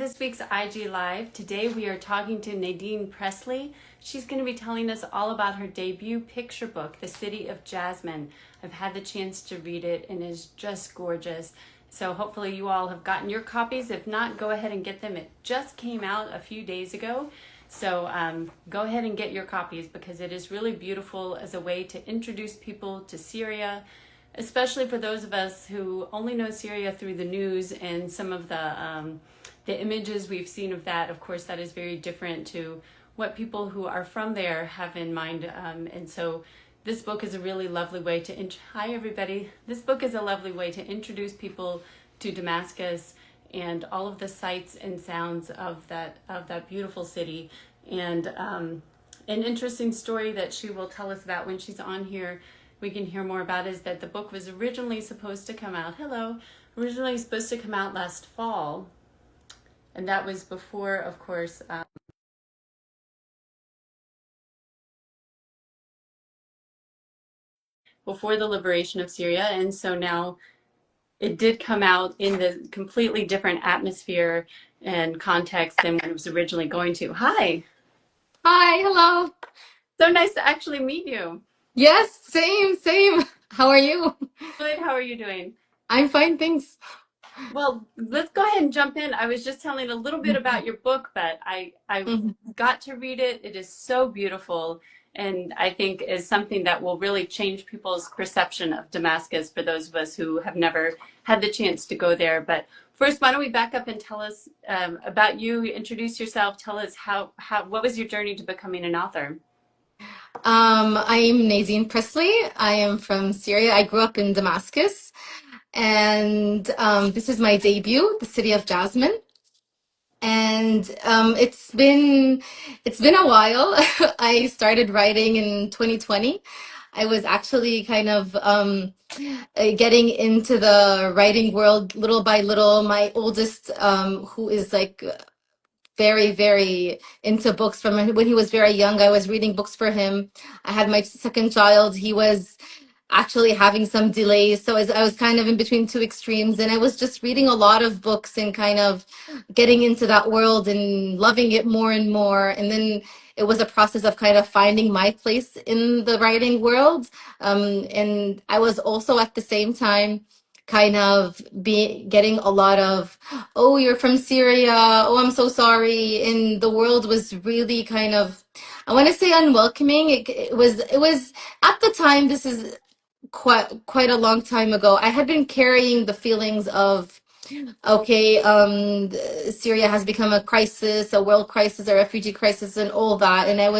this week's IG Live. Today we are talking to Nadine Presley. She's going to be telling us all about her debut picture book, The City of Jasmine. I've had the chance to read it and it's just gorgeous. So hopefully you all have gotten your copies. If not, go ahead and get them. It just came out a few days ago. So go ahead and get your copies because it is really beautiful as a way to introduce people to Syria, especially for those of us who only know Syria through the news and some of the images we've seen of that. Of course, that is very different to what people who are from there have in mind. And so this book is a really lovely way to, hi everybody. This book is a lovely way to introduce people to Damascus and all of the sights and sounds of that beautiful city. And an interesting story that she will tell us about when she's on here, we can hear more about, is that the book was originally supposed to come out, originally supposed to come out last fall. And that was before, of course, before the liberation of Syria. And so now it did come out in the completely different atmosphere and context than when it was originally going to. Hi, Hi, hello. so nice to actually meet you. Yes, same. How are you? Good, how are you doing? I'm fine, thanks. Well, let's go ahead and jump in. I was just telling a little bit about your book, but I Mhm. got to read it. It is so beautiful, and I think is something that will really change people's perception of Damascus for those of us who have never had the chance to go there. But first, why don't we back up and tell us about you, introduce yourself, tell us what was your journey to becoming an author? I'm Nadine Presley. I am from Syria. I grew up in Damascus, and this is my debut, The City of Jasmine. And it's been a while. I started writing in 2020. I was actually kind of getting into the writing world little by little. My oldest, who is like very into books from when he was very young. I was reading books for him. I had my second child. He was actually having some delays. So I was kind of in between two extremes, and I was just reading a lot of books and kind of getting into that world and loving it more and more. And then it was a process of kind of finding my place in the writing world. And I was also at the same time kind of be getting a lot of, oh, you're from Syria, oh, I'm so sorry. And the world was really kind of, I want to say, unwelcoming. It was at the time, this is quite a long time ago. I had been carrying the feelings of, okay, Syria has become a crisis, a world crisis, a refugee crisis, and all that. And I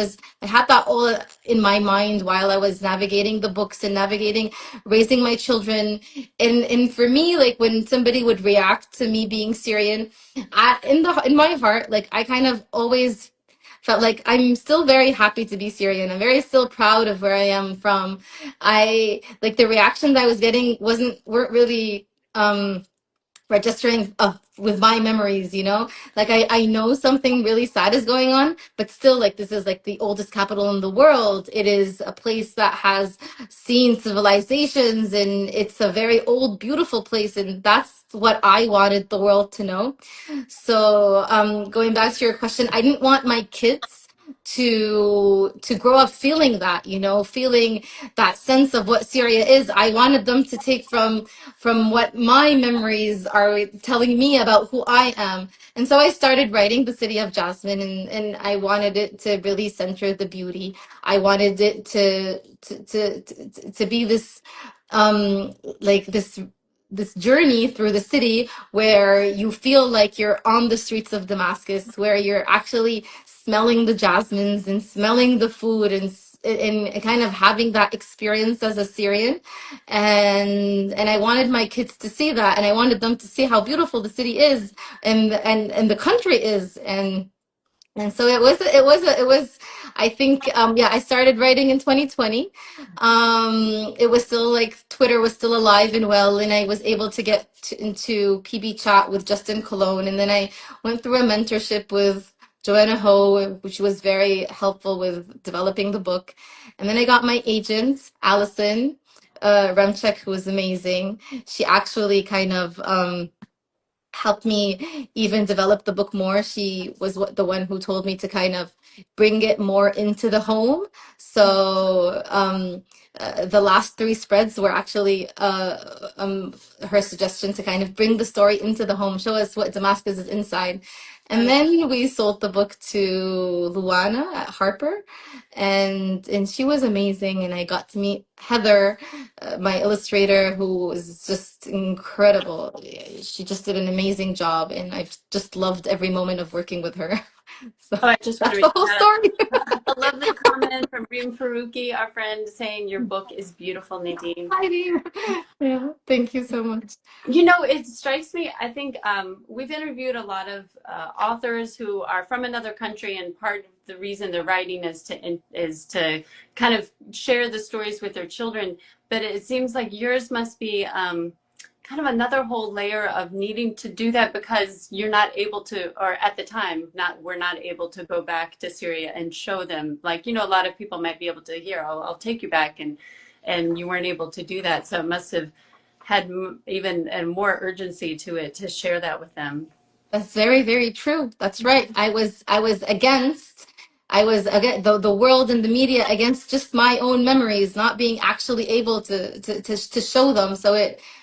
had that all in my mind while I was navigating the books and navigating raising my children. And for me, like when somebody would react to me being Syrian, in my heart, like I kind of always felt like I'm still very happy to be Syrian. I'm very still proud of where I am from. I like the reactions I was getting weren't really registering with my memories, like I know something really sad is going on, but still, like, this is like the oldest capital in the world. It is a place that has seen civilizations, and it's a very old beautiful place, and that's what I wanted the world to know. So going back to your question, I didn't want my kids to grow up feeling that, feeling that sense of what Syria is. I wanted them to take from what my memories are telling me about who I am. And so I started writing The City of Jasmine, and I wanted it to really center the beauty. I wanted it to be this like this journey through the city where you feel like you're on the streets of Damascus, where you're actually smelling the jasmines and smelling the food and kind of having that experience as a Syrian. And I wanted my kids to see that, and I wanted them to see how beautiful the city is and the country is. And so it was I think yeah, I started writing in 2020. It was still like Twitter was still alive and well, and I was able to get into PB chat with Justin Cologne, and then I went through a mentorship with Joanna Ho, which was very helpful with developing the book. And then I got my agent, Allison Remchek, who was amazing. She actually kind of helped me even develop the book more. She was the one who told me to kind of bring it more into the home. So the last three spreads were actually her suggestion to kind of bring the story into the home, show us what Damascus is inside. And I then we sold the book to Luana at Harper, and she was amazing. And I got to meet Heather, my illustrator, who was just incredible. She just did an amazing job, and I've just loved every moment of working with her. So Oh, I just want to that's read the whole story. a lovely comment from Reem Faruqi, our friend, saying your book is beautiful, Nadine. Hi, dear. Yeah, thank you so much. You know, it strikes me, I think we've interviewed a lot of authors who are from another country, and part of the reason they're writing is to kind of share the stories with their children. But it seems like yours must be kind of another whole layer of needing to do that because you're not able to, or at the time, we're not able to go back to Syria and show them. Like, you know, a lot of people might be able to hear, I'll take you back, and you weren't able to do that. So it must have had even and more urgency to it to share that with them. That's very, very true. That's right. I was against the world and the media against just my own memories, not being actually able to show them.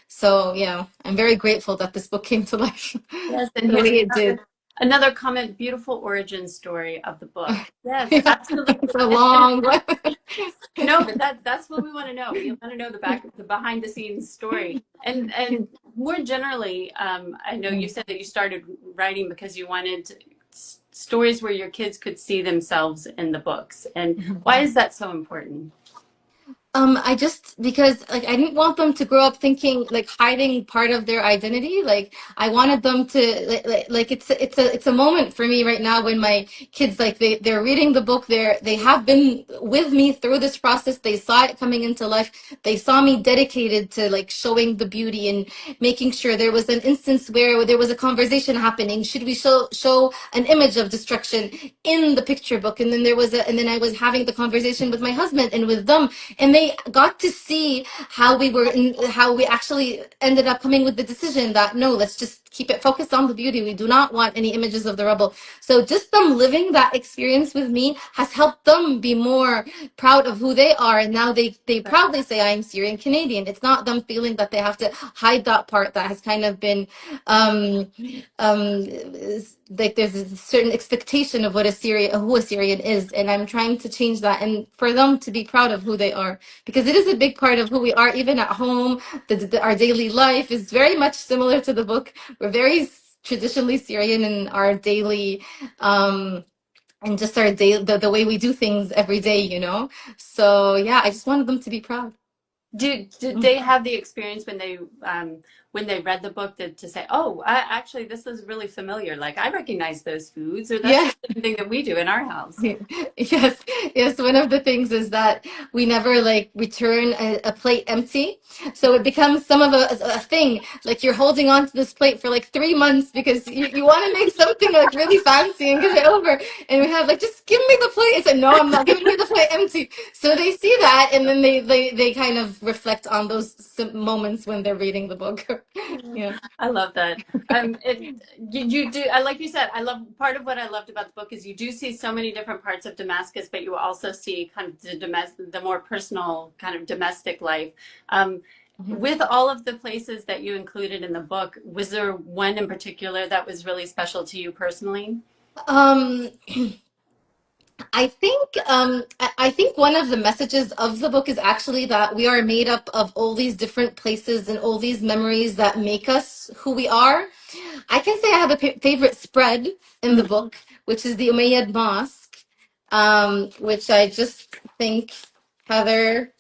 So yeah, I'm very grateful that this book came to life Yes, and the here's way it did. another comment. Beautiful origin story of the book. Yes, Yeah, it's absolutely. a And long one. no, but that's what we want to know. We want to know the behind the scenes story. And more generally, I know you said that you started writing because you wanted stories where your kids could see themselves in the books. And why is that so important? I just because like I didn't want them to grow up thinking like hiding part of their identity. Like I wanted them to like it's a moment for me right now when my kids like they're reading the book. They have been with me through this process. They saw it coming into life. They saw me dedicated to like showing the beauty and making sure there was an instance where there was a conversation happening. Should we show an image of destruction in the picture book? And then I was having the conversation with my husband and with them, and they got to see how we actually ended up coming with the decision that no, let's just keep it focused on the beauty. We do not want any images of the rubble. So just them living that experience with me has helped them be more proud of who they are, and now they proudly say I am Syrian Canadian. It's not them feeling that they have to hide that part that has kind of been um um like there's a certain expectation of who a Syrian is, and I'm trying to change that and for them to be proud of who they are, because it is a big part of who we are, even at home. Our daily life is very much similar to the book. We're very traditionally Syrian in our daily and just our day the way we do things every day, so yeah, I just wanted them to be proud. Did they have the experience when they read the book to say, oh, actually this is really familiar. Like I recognize those foods, or that's Yeah. the same thing that we do in our house. Yes, yes. One of the things is that we never like return a plate empty. So it becomes some of a thing. Like you're holding on to this plate for like 3 months because you want to make something like really fancy and give it over. And we have like, just give me the plate. It's like, no, I'm not giving you the plate empty. So they see that, and then they kind of reflect on those moments when they're reading the book. Yeah. I love that. You do. I like you said. I love part of what I loved about the book is you do see so many different parts of Damascus, but you also see kind of the more personal kind of domestic life. With all of the places that you included in the book, was there one in particular that was really special to you personally? Um, I think one of the messages of the book is actually that we are made up of all these different places and all these memories that make us who we are. I can say I have a favorite spread in the book, which is the Umayyad Mosque, which I just think Heather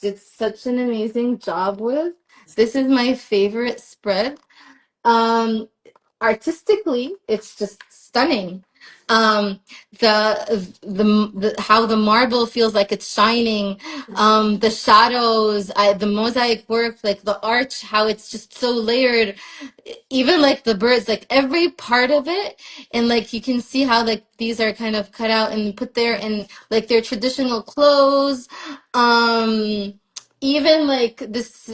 did such an amazing job with. This is my favorite spread. Um, Artistically, it's just stunning. Um, the how the marble feels like it's shining, the shadows, the mosaic work, like the arch, how it's just so layered. Even like the birds, like every part of it, and like you can see how like these are kind of cut out and put there in like their traditional clothes. Um, even like this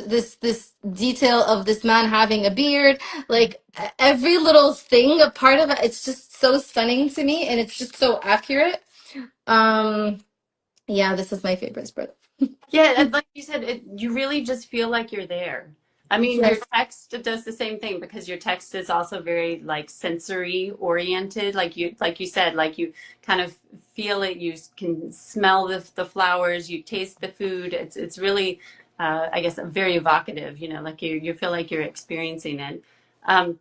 detail of this man having a beard, like every little thing, a part of it, it's just so stunning to me, and it's just so accurate. Um, yeah, this is my favorite spread. Yeah, and like you said, you really just feel like you're there. I mean, your Yes. text does the same thing because your text is also very like sensory oriented. Like you said, like you kind of feel it. You can smell the flowers. You taste the food. It's really, I guess, very evocative. You know, like you feel like you're experiencing it. Um,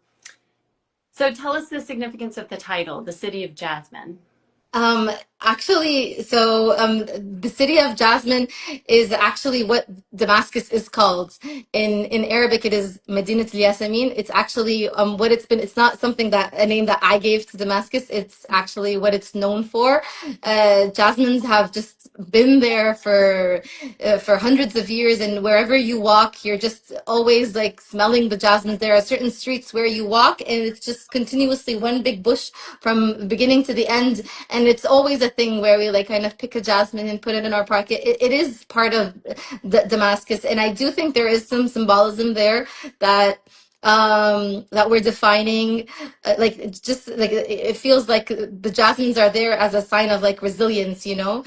so tell us the significance of the title, "The City of Jasmine." Um, actually, so the city of Jasmine is actually what Damascus is called. In Arabic, it is Medinat al-Yasamin. It's actually what it's been. It's not something that a name that I gave to Damascus. It's actually what it's known for. Jasmines have just been there for hundreds of years, and wherever you walk, you're just always like smelling the jasmines. There are certain streets where you walk, and it's just continuously one big bush from beginning to the end, and it's always a thing where we like kind of pick a jasmine and put it in our pocket. It is part of Damascus, and I do think there is some symbolism there that that we're defining, like it's just like it feels like the jasmines are there as a sign of like resilience, you know.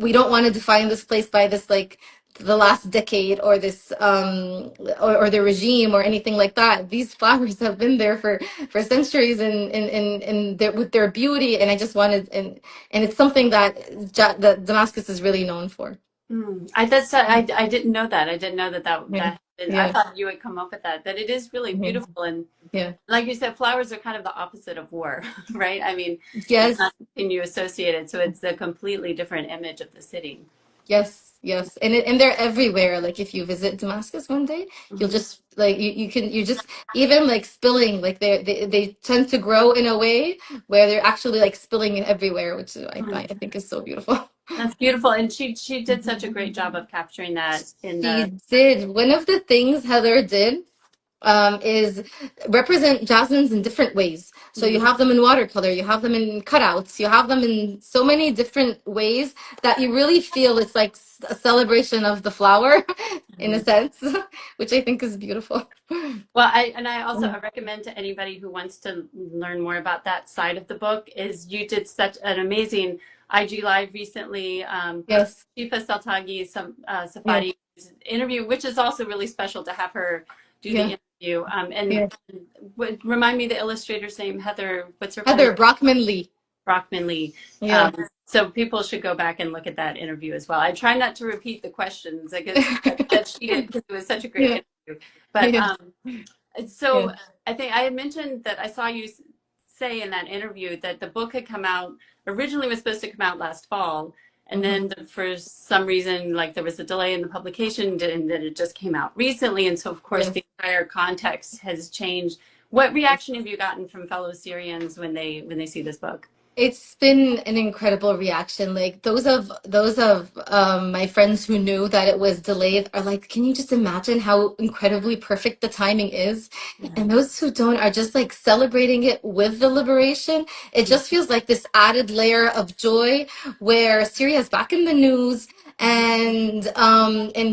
We don't want to define this place by this like the last decade or this or the regime or anything like that. These flowers have been there for centuries, and with their beauty, and I just wanted, and it's something that that Damascus is really known for. I didn't know that. I didn't know Yeah, that happened. I yeah, thought you would come up with that. But it is really mhm, beautiful, and yeah. like you said, flowers are kind of the opposite of war, right? I mean, it's not Yes, something you associate it, so it's a completely different image of the city. yes, yes, and they're everywhere. Like if you visit Damascus one day, you'll Mhm. just like you can you just even like spilling like they tend to grow in a way where they're actually like spilling everywhere, which I think is so beautiful. That's beautiful, and she did such a great job of capturing that in She the. did. One of the things Heather did is represent jasmines in different ways. So you Mhm. have them in watercolor, you have them in cutouts, you have them in so many different ways that you really feel it's like a celebration of the flower in a sense, which I think is beautiful. Well, I also I recommend to anybody who wants to learn more about that side of the book is you did such an amazing IG live recently. Yes, Shifa Saltagi yeah, Safadi's interview, which is also really special to have her do yeah, the interview. yeah. Remind me the illustrator's name, Heather. What's her full name? Heather Brockman Lee. Brockman Lee. Yeah. So people should go back and look at that interview as well. I try not to repeat the questions because that she did because it was such a great Yeah, interview. But yeah, yeah. so I think I had mentioned that I saw you say in that interview that the book had come out originally was supposed to come out last fall, and Mhm. then for some reason, like there was a delay in the publication, and then it just came out recently, and so of course Yes. the entire context has changed. What reaction have you gotten from fellow Syrians when they see this book? It's been an incredible reaction. Like those of my friends who knew that it was delayed are like, can you just imagine how incredibly perfect the timing is? And those who don't are just like celebrating it with the liberation. It just feels like this added layer of joy where Syria is back in the news, and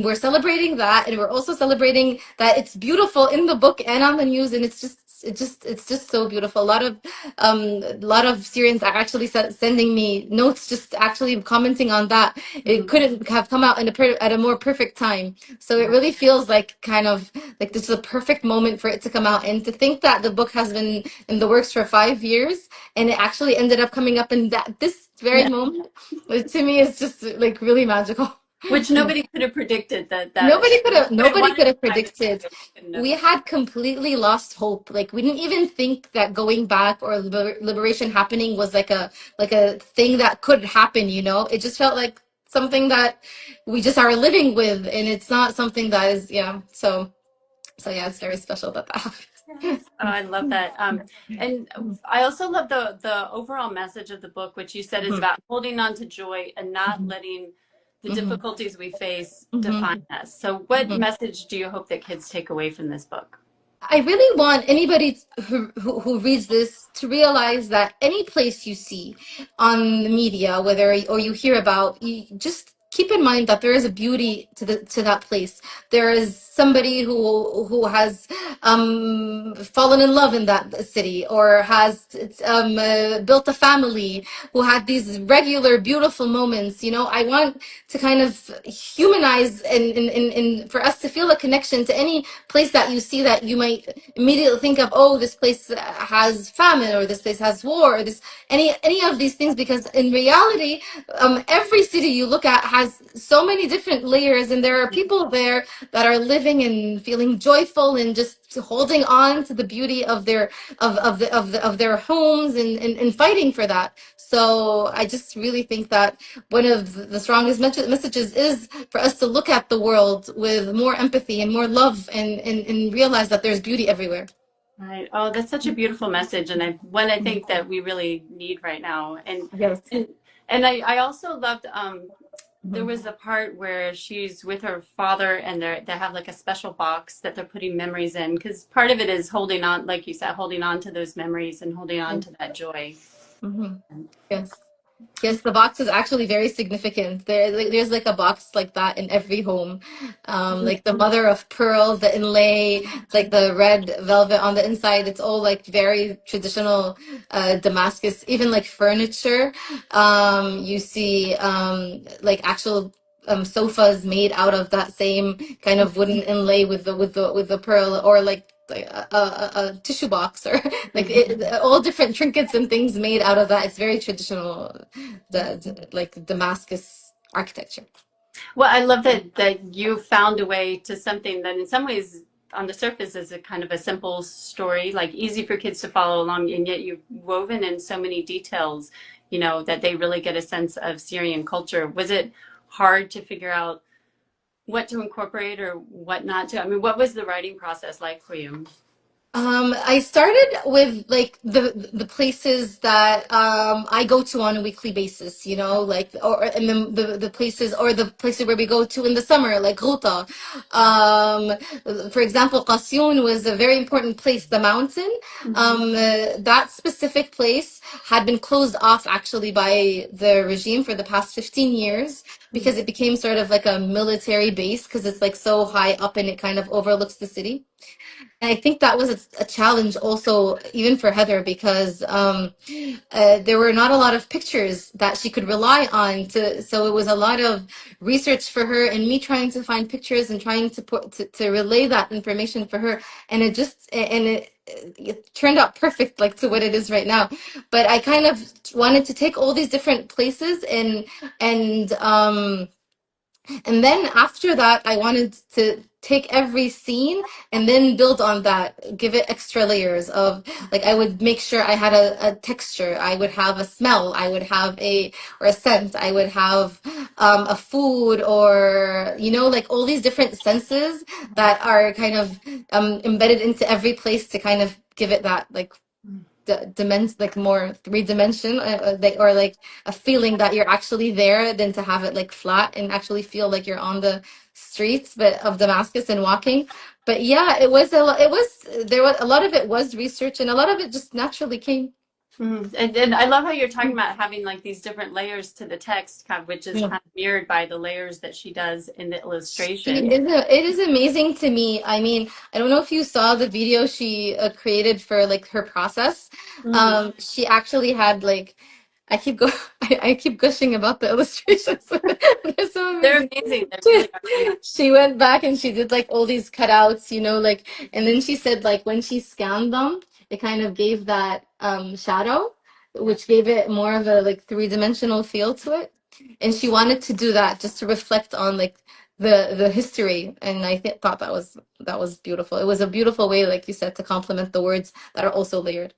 we're celebrating that, and we're also celebrating that it's beautiful in the book and on the news, and it's just so beautiful. A lot of Syrians are actually sending me notes, just actually commenting on that. It couldn't have come out in at a more perfect time. So it really feels like kind of like this is a perfect moment for it to come out. And to think that the book has been in the works for 5 years and it actually ended up coming up in this very Yeah. moment, to me is just like really magical. Which nobody could have predicted that could have Nobody wanted could to have dive into it, predicted. but we couldn't have. We had completely lost hope. Like we didn't even think that going back or liberation happening was like a thing that could happen, you know? It just felt like something that we just are living with, and it's not something that is, yeah. So yeah, it's very special that that Yes. Oh, happened. I love that. And I also love the overall message of the book, which you said is Mhm, about holding on to joy and not mhm, letting the mhm, difficulties we face define mhm, us. So, what mhm. message do you hope that kids take away from this book? I really want anybody who reads this to realize that any place you see on the media, whether or you hear about, you just keep in mind that there is a beauty to that place. There is somebody who has fallen in love in that city, or has built a family, who had these regular beautiful moments. I want to kind of humanize, and for us to feel a connection to any place that you see that you might immediately think of, oh, this place has famine, or this place has war, or this any of these things, because in reality, every city you look at has so many different layers, and there are people there that are living and feeling joyful and just holding on to the beauty of their homes, and fighting for that. So I just really think that one of the strongest messages is for us to look at the world with more empathy and more love, and realize that there's beauty everywhere. Right. Oh, that's such a beautiful message, and one I think that we really need right now. And Yes. and, and I also loved there Mhm. was a part where she's with her father, and they have like a special box that they're putting memories in, because part of it is holding on, like you said, holding on to those memories and holding on to that joy. Mhm. Yes. Yes, the box is actually very significant. There's like a box like that in every home. Like the mother of pearl, the inlay, like the red velvet on the inside. It's all like very traditional Damascus. Even like furniture, you see like actual sofas made out of that same kind of wooden inlay with the pearl, or like a tissue box, or like all different trinkets and things made out of that. It's very traditional, like Damascus architecture. Well, I love that you found a way to something that in some ways on the surface is a kind of a simple story, like easy for kids to follow along, and yet you've woven in so many details, that they really get a sense of Syrian culture. Was it hard to figure out what to incorporate or what not to? I mean, what was the writing process like for you? I started with like the places that I go to on a weekly basis, like, or and then the places, or the places where we go to in the summer, like Ghouta. For example, Qasyun was a very important place, the mountain. That specific place had been closed off actually by the regime for the past 15 years, because it became sort of like a military base, because it's like so high up and it kind of overlooks the city. And I think that was a challenge also, even for Heather, because there were not a lot of pictures that she could rely on to. So it was a lot of research for her, and me trying to find pictures and trying to relay that information for her. And it turned out perfect, like to what it is right now. But I kind of wanted to take all these different places, and then after that, I wanted to take every scene and then build on that, give it extra layers of, like, I would make sure I had a texture, I would have a smell, I would have or a scent, I would have a food, or, like all these different senses that are kind of embedded into every place to kind of give it that, like, dimension, like more three-dimension, or like a feeling that you're actually there, than to have it like flat and actually feel like you're on the streets but of Damascus and walking. But yeah, a lot of it was research, and a lot of it just naturally came. And I love how you're talking about having like these different layers to the text, which is kind of mirrored by the layers that she does in the illustration. It is amazing to me. I mean, I don't know if you saw the video she created for like her process. Mhm. She actually had like, I keep go I keep gushing about the illustrations. They're so They're amazing. amazing. They really are amazing. She went back and she did like all these cutouts, like, and then she said like when she scanned them, it kind of gave that shadow, which gave it more of a like three-dimensional feel to it. And she wanted to do that just to reflect on like the history, and thought that was beautiful. It was a beautiful way, like you said, to complement the words that are also layered.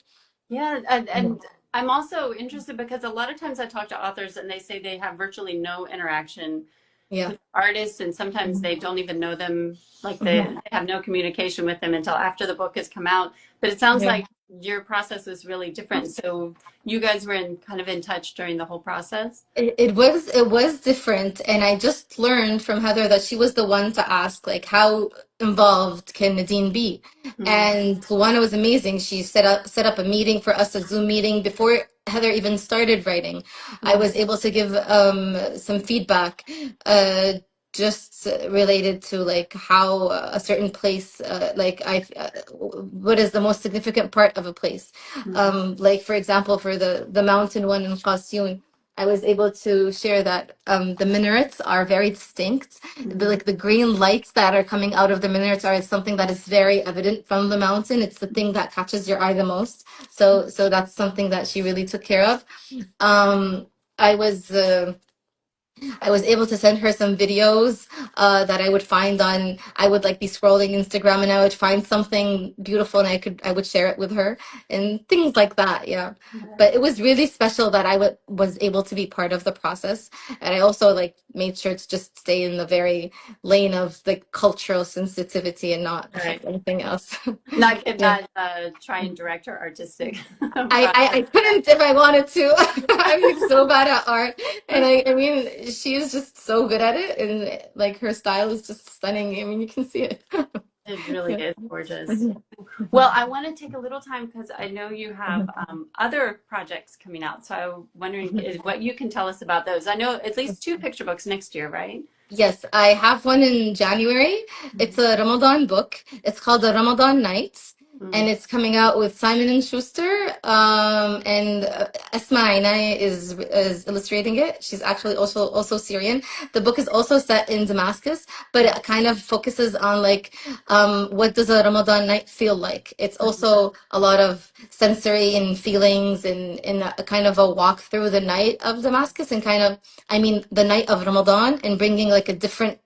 Yeah, and I'm also interested because a lot of times I talk to authors and they say they have virtually no interaction Yeah. with artists, and sometimes Mhm. they don't even know them, like they Mhm. have no communication with them until after the book has come out. But it sounds Yeah. like your process was really different. So you guys were kind of in touch during the whole process. It was different, and I just learned from Heather that she was the one to ask, like, how involved can Nadine be? Mhm. And Luana was amazing. She set up a meeting for us, a Zoom meeting, before Heather even started writing, I Mhm. was able to give some feedback, just related to like how a certain place, what is the most significant part of a place. Mhm. Like for example, for the mountain one in Qasyun, I was able to share that the minarets are very distinct. Mhm. The green lights that are coming out of the minarets are something that is very evident from the mountain. It's the thing that catches your eye the most. So that's something that she really took care of. Um, I was I was able to send her some videos that I would find on. I would like be scrolling Instagram and I would find something beautiful and I would share it with her and things like that. Yeah, but it was really special that was able to be part of the process, and I also like made sure to just stay in the very lane of the cultural sensitivity and not Right. affect anything else. Not Yeah. not try and direct her artistic I process. couldn't if I wanted to. I'm so bad at art. And I mean, she is just so good at it. And like her style is just stunning. I mean, you can see it. It really Yeah. is gorgeous. Mhm. Well, I want to take a little time because I know you have Mhm. other projects coming out. So I'm wondering Mhm. what you can tell us about those. I know at least two picture books next year, right? Yes, I have one in January. It's a Ramadan book. It's called The Ramadan Nights, and Mm-hmm. it's coming out with Simon and Schuster. And Asma Inay is illustrating it. She's actually also Syrian. The book is also set in Damascus, but it kind of focuses on like what does a Ramadan night feel like. It's also a lot of sensory and feelings and a kind of a walk through the night of Damascus and kind of the night of Ramadan and bringing like a different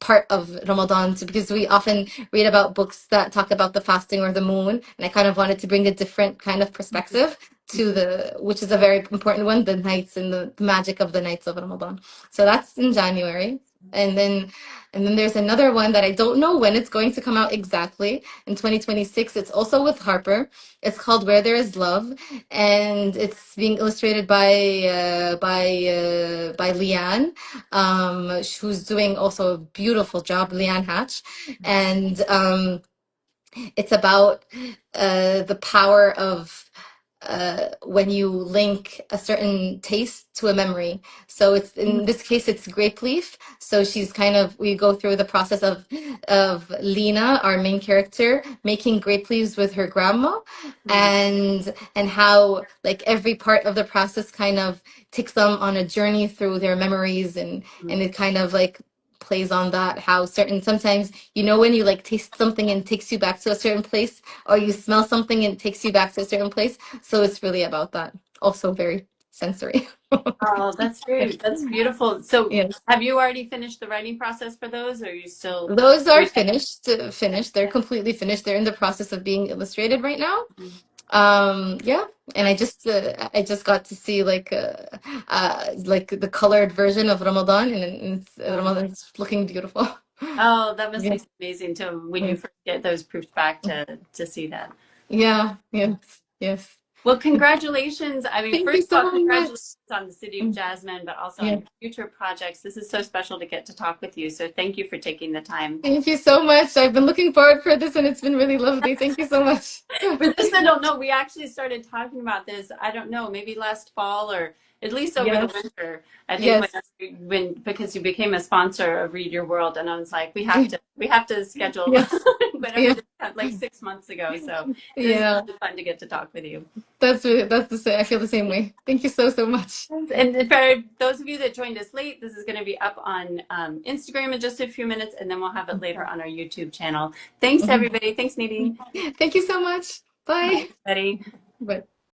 part of Ramadan to, because we often read about books that talk about the fasting or the moon, and I kind of wanted to bring a different kind of perspective to which is a very important one, the nights and the magic of the nights of Ramadan. So that's in January. And then there's another one that I don't know when it's going to come out exactly in 2026. It's also with Harper. It's called Where There Is Love, and it's being illustrated by Leanne, who's doing also a beautiful job, Leanne Hatch, and it's about the power of when you link a certain taste to a memory. So it's in this case, it's grape leaf. So we go through the process of Lena, our main character, making grape leaves with her grandma, and how like every part of the process kind of takes them on a journey through their memories, and it kind of like plays on that, how certain sometimes when you like taste something and it takes you back to a certain place, or you smell something and it takes you back to a certain place. So it's really about that. Also very sensory. Oh, that's great. That's beautiful. So Yes. have you already finished the writing process for those, or are you still Those are reading? finished. They're completely finished. They're in the process of being illustrated right now. Yeah, and I just got to see like the colored version of Ramadan, and Oh, Ramadan's looking beautiful. oh, that must Yeah. be so amazing to when you Yes. first get those proofs back to see that. Yeah, yes, yes. Well, congratulations. I mean, Thank first you of all, so congratulations much. on the City of Jasmine, but also on Yeah. your future projects. This is so special to get to talk with you. So thank you for taking the time. Thank you so much. I've been looking forward for this and it's been really lovely. Thank you so much. For those that don't know, we actually started talking about this, I don't know, maybe last fall or at least over the Yes, winter. I think yes, when because you became a sponsor of Read Your World, and I was like, we have to schedule yes, whatever yeah, this like 6 months ago. So this is yeah. really fun to get to talk with you. That's the same. I feel the same way. Thank you so much. And for those of you that joined us late, this is going to be up on Instagram in just a few minutes, and then we'll have it later on our YouTube channel. Thanks, Mhm. everybody. Thanks, Nadine. Thank you so much. Bye, Bye. everybody. Bye.